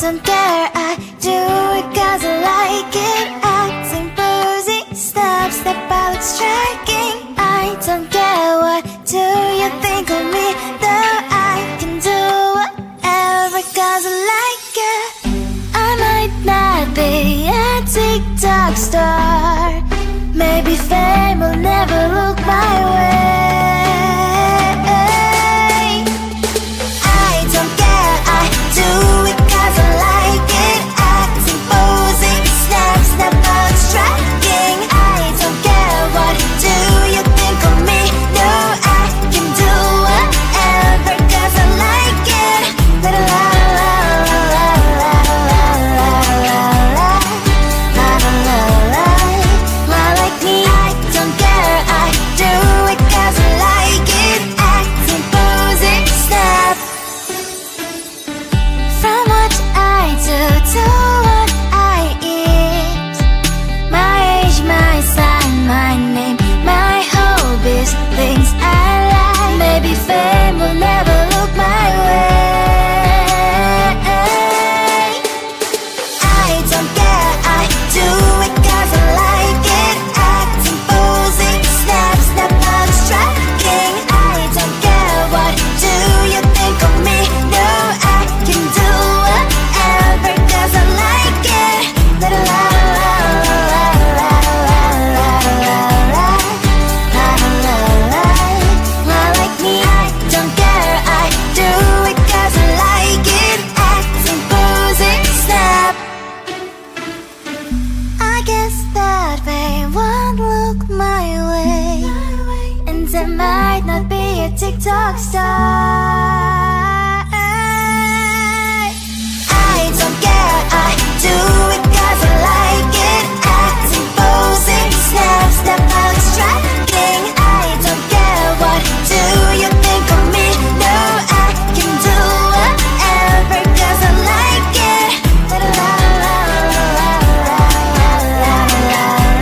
don't care, I do it 'cause I like it. Acting boozy, step out striking. I don't care, what do you think of me? Though I can do whatever 'cause I like it. I might not be a TikTok star, maybe fame will never look my way. I don't care, I do it 'cause I like it. Acting posing, snap out striking. I don't care, what do you think of me? No, I can do whatever 'cause I like it. La la la la la la la la la la la la la. Like me, I don't care, I do it 'cause I like it. Acting posing, snap. From what I do to what I eat, my age, my sign, my name, my hobbies, things I like. Maybe fame will never look my way. I don't care, I do it 'cause I like it. Acting posing, snap out striking. I don't care, what do you think of me? No, I can do whatever 'cause I like it. La la la la la la la la la la. Like me, I don't care, I do it 'cause I like it. Acting posing, snap. I guess that fame won't look my way, and I might not be a TikTok star. I don't care, I do it 'cause I like it. Acting posing, snap out striking. I don't care, what do you think of me? No, I can do whatever 'cause I like it. La la la la la la la la la.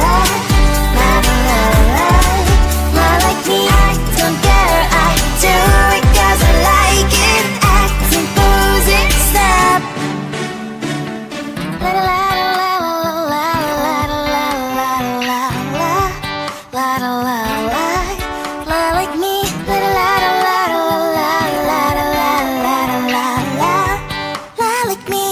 Like me, I don't care, I do it 'cause I like it. Acting posing, snap. La la la la la la la la la la la la. Like me, la la la la la la la la la. Like me.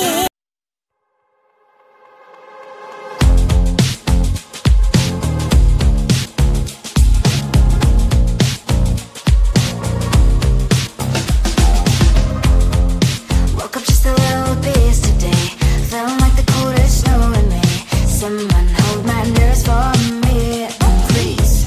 Woke up just a little busy today. Felt like the coldest snow in me. Someone hold my nerves for me, please.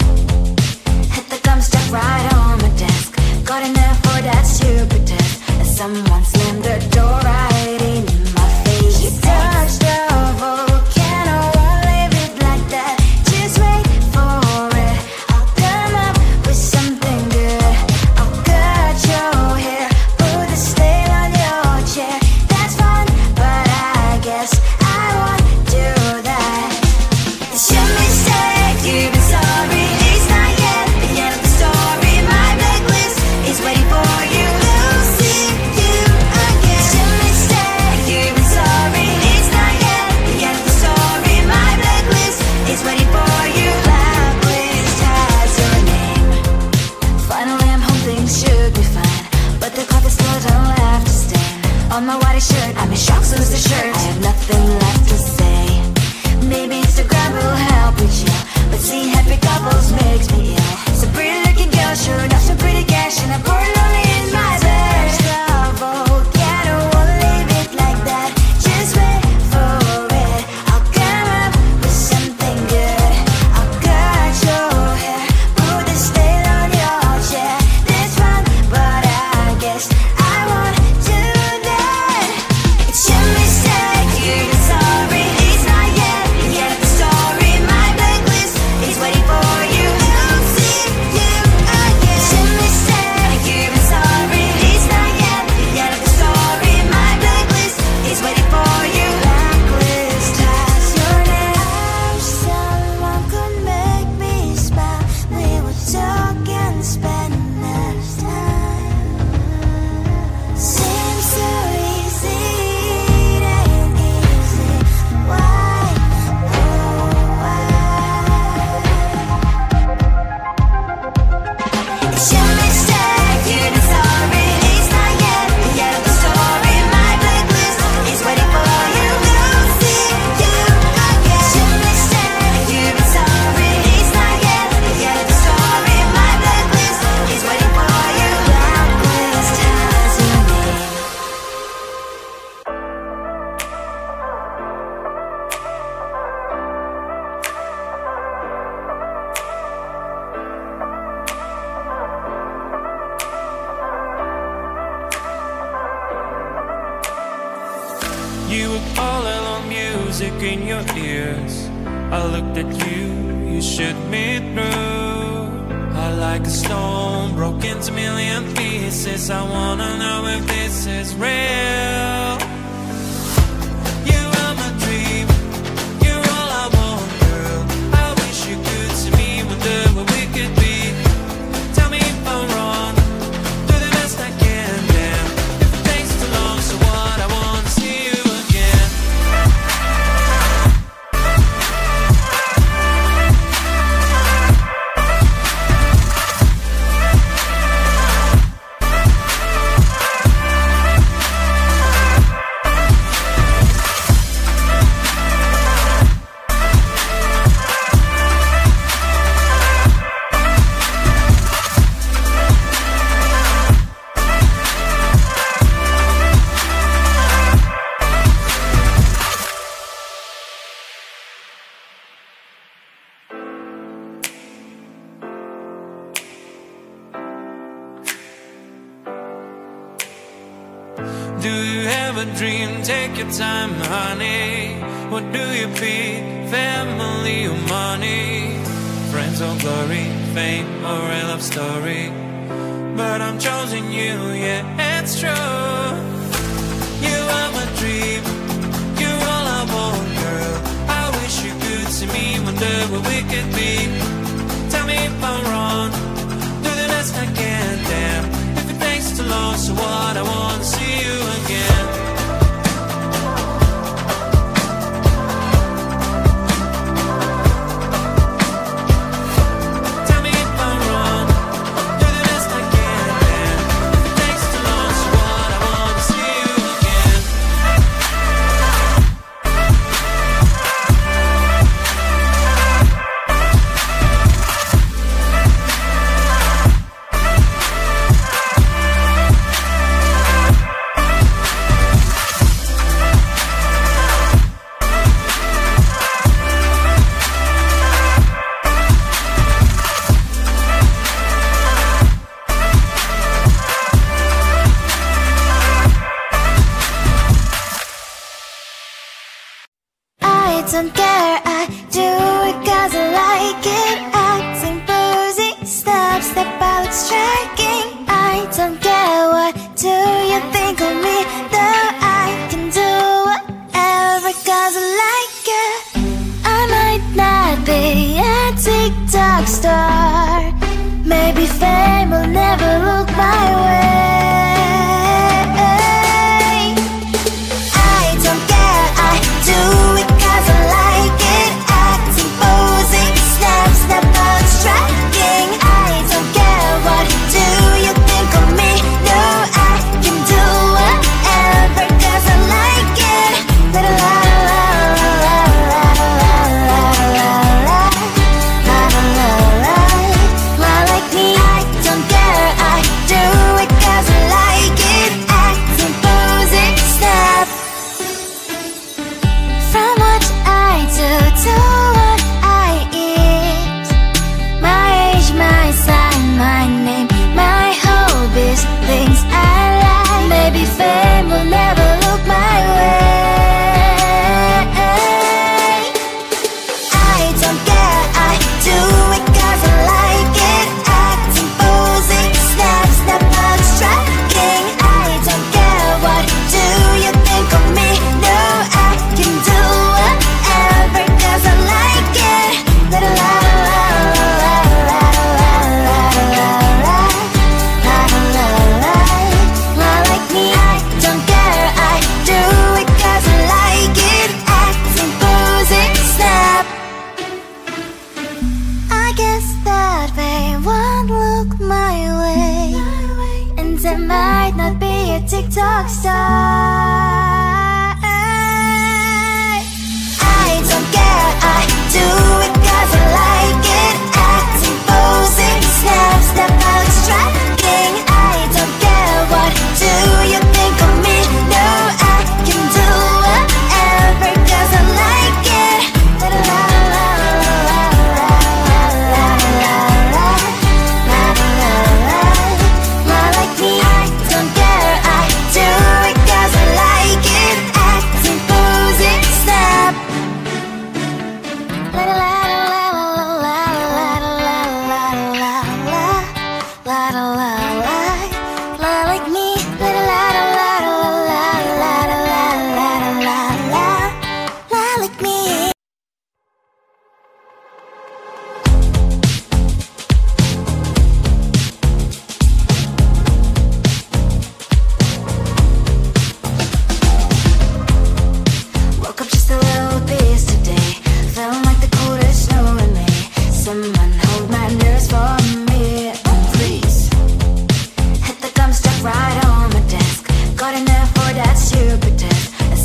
Hit the gum stuck right on my desk. Got in there for that stupid test. And someone slammed the door right in my face. You touched the volcano, won't leave it like that. Just wait for it. I'll come up with something good. I'll cut your hair, put a stain on your chair. That's fun, but I guess I won't do that. It's your mistake, you've been sorry. It's not yet the end of the story. My blacklist is waiting for you. We'll see you again. It's your mistake, you've been sorry. It's not yet the end of the story. My blacklist is waiting for you. Blacklist has your name. Finally, I'm home, things should be fine, but the clock is still don't have to stand. On my white shirt, I'm in shock, so is the shirt. I have nothing left to say. Maybe Instagram will help with you, but seeing happy couples makes me ill. Some pretty looking girl, sure enough, some pretty cash, and I'm pouring lonely in my bed. Volcano, won't leave it like that. Just wait for it. I'll come up with something good. I'll cut your hair, put a stain on your chair. That's fun, but I guess I won't do that. It's your mistake, you've been sorry. It's not yet the end of the story. My blacklist is waiting for you. We'll see you again. It's your mistake, you've been You were all alone, music in your ears. I looked at you, you shook me through. I like a stone, broke into million pieces. I wanna know if this is real. You are my dream, you're all I want, girl. I wish you could see me, wonder what we could be. Tell me if I'm wrong, do the best I can, damn. If it takes too long, so what, I wanna see you again. Do you have a dream? Take your time, honey. What do you pick? Family or money? Friends or glory? Fame or a love story? But I'm choosing you, yeah, it's true. You are my dream, you're all I want, girl. I wish you could see me, wonder what we could be. Tell me if I'm wrong, do the best I can, damn. If it takes too long, so what, I wanna see you again. Tell me if I'm wrong, do the best I can, damn. If it takes too long, so what, I wanna see you again. I don't care, I do it 'cause I like it. Acting boozy, step out striking. I don't care, what do you think of me? Though I can do whatever 'cause I like it. I might not be a TikTok star, maybe fame will never look my way. I don't care, I do it 'cause I like it. Acting boozy, step out striking. I don't care, what do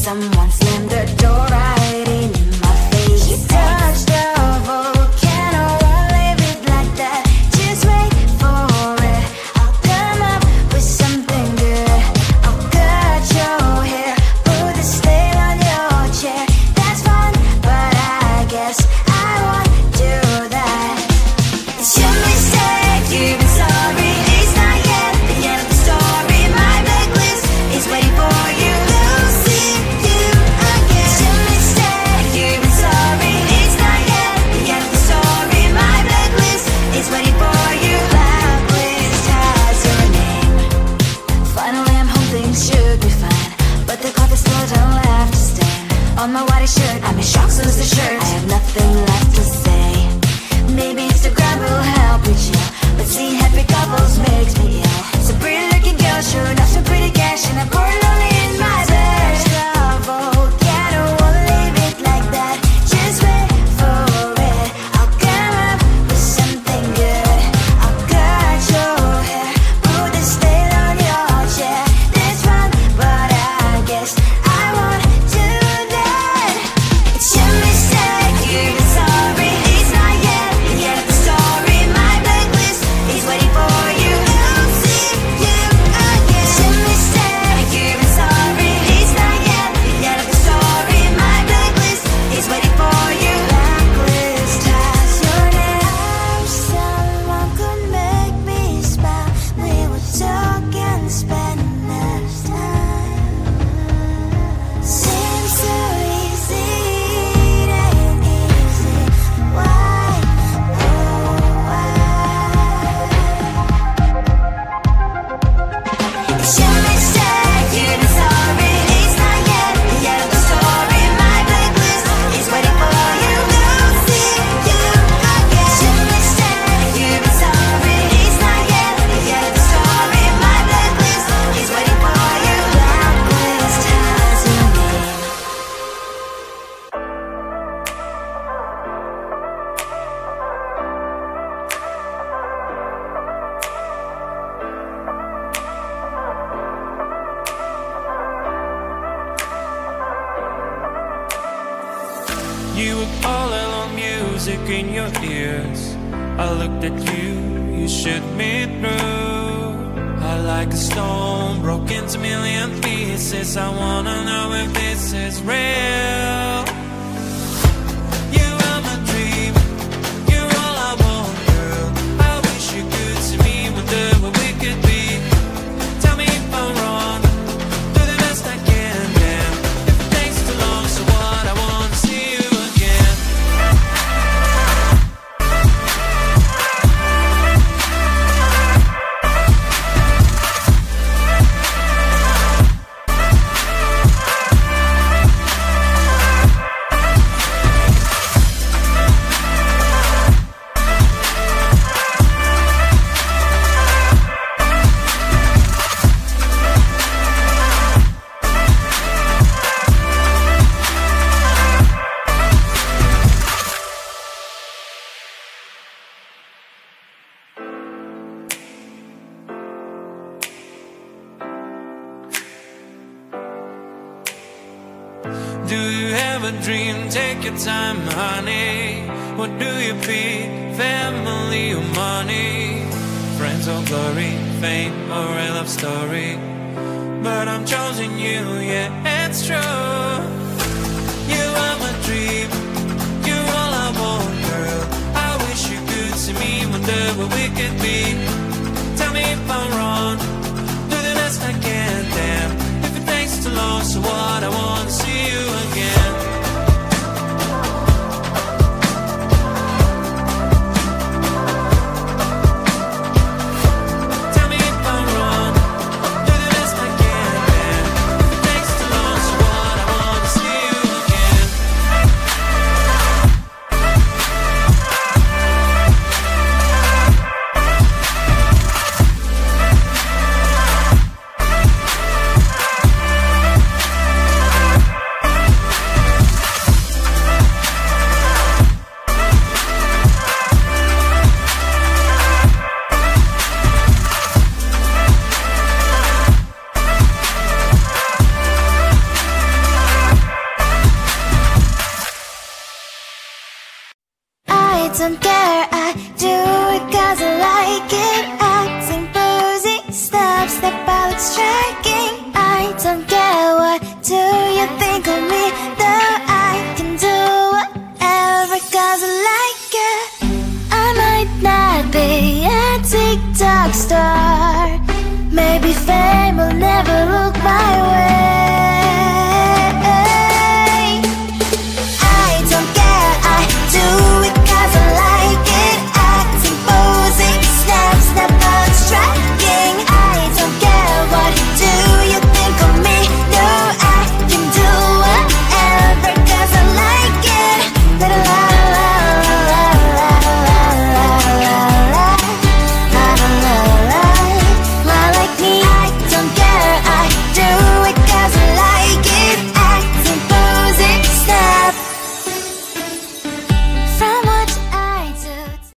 someone slammed the door right in my face. You touched a volcano, won't leave it like that. Just wait for it. I'll come up with something good. I'll cut your hair, put the stain on your chair. That's fun, but I guess I won't do that. It's your mistake, you've been sorry. It's not yet the end of the story. My blacklist is waiting for you. We'll see you again. It's your mistake, you've been sorry. It's not yet the end of the story. My blacklist is waiting for you. Blacklist has your name. Finally I'm home, things should be fine, but the clock is still don't have to stand. On my white shirt, I'm in shock, so is the shirt. I have nothing left to say. Maybe Instagram will help you chill, but see happy couples makes me ill. So pretty looking girl, showing off some pretty cash, and I'm pouring only in my bed. Volcano, won't leave it like that. Just wait for it. I'll come up with something good. I'll cut your hair, put the stain on your chair. That's fun, but I guess I won't do that. It's your mistake, you've been sorry. It's not yet the end of the story. My blacklist is waiting for you. I'll see you again. It's your mistake, you've been sorry. It's not yet the end of the story. My blacklist is waiting for you. Blacklist has your name. Someone could make me smile. We would talk and spend less time. Seems so easy, it ain't easy. Why, oh why? It's your mistake, you've been sorry. It's not yet the end of the story. My blacklist is waiting for you. We'll see you again. It's your mistake, you've been sorry. It's not yet the end of the story. My blacklist is waiting for you. Blacklist has your name. You were all alone, music in your ears. I looked at you, you shook me through. I like a stone, broke into million pieces. I wanna know if this is real. You are my dream, you're all I want, girl. I wish you could see me, wonder what we could be. Tell me if I'm wrong, do the best I can, damn. If it takes too long, so what, I wanna see you again. Do you have a dream? Take your time, honey. What do you pick? Family or money? Friends or glory? Fame or a love story? But I'm choosing you, yeah, it's true. You are my dream, you're all I want, girl. I wish you could see me, wonder what we could be. Tell me if I'm wrong, do the best I can, damn. If it takes too long, so what, I wanna see you again. Tell me if I'm wrong, do the best I can, damn. If it takes too long, so what, I wanna see you again. don't care, I do it cause I like it. Acting boozy, step, I look strike.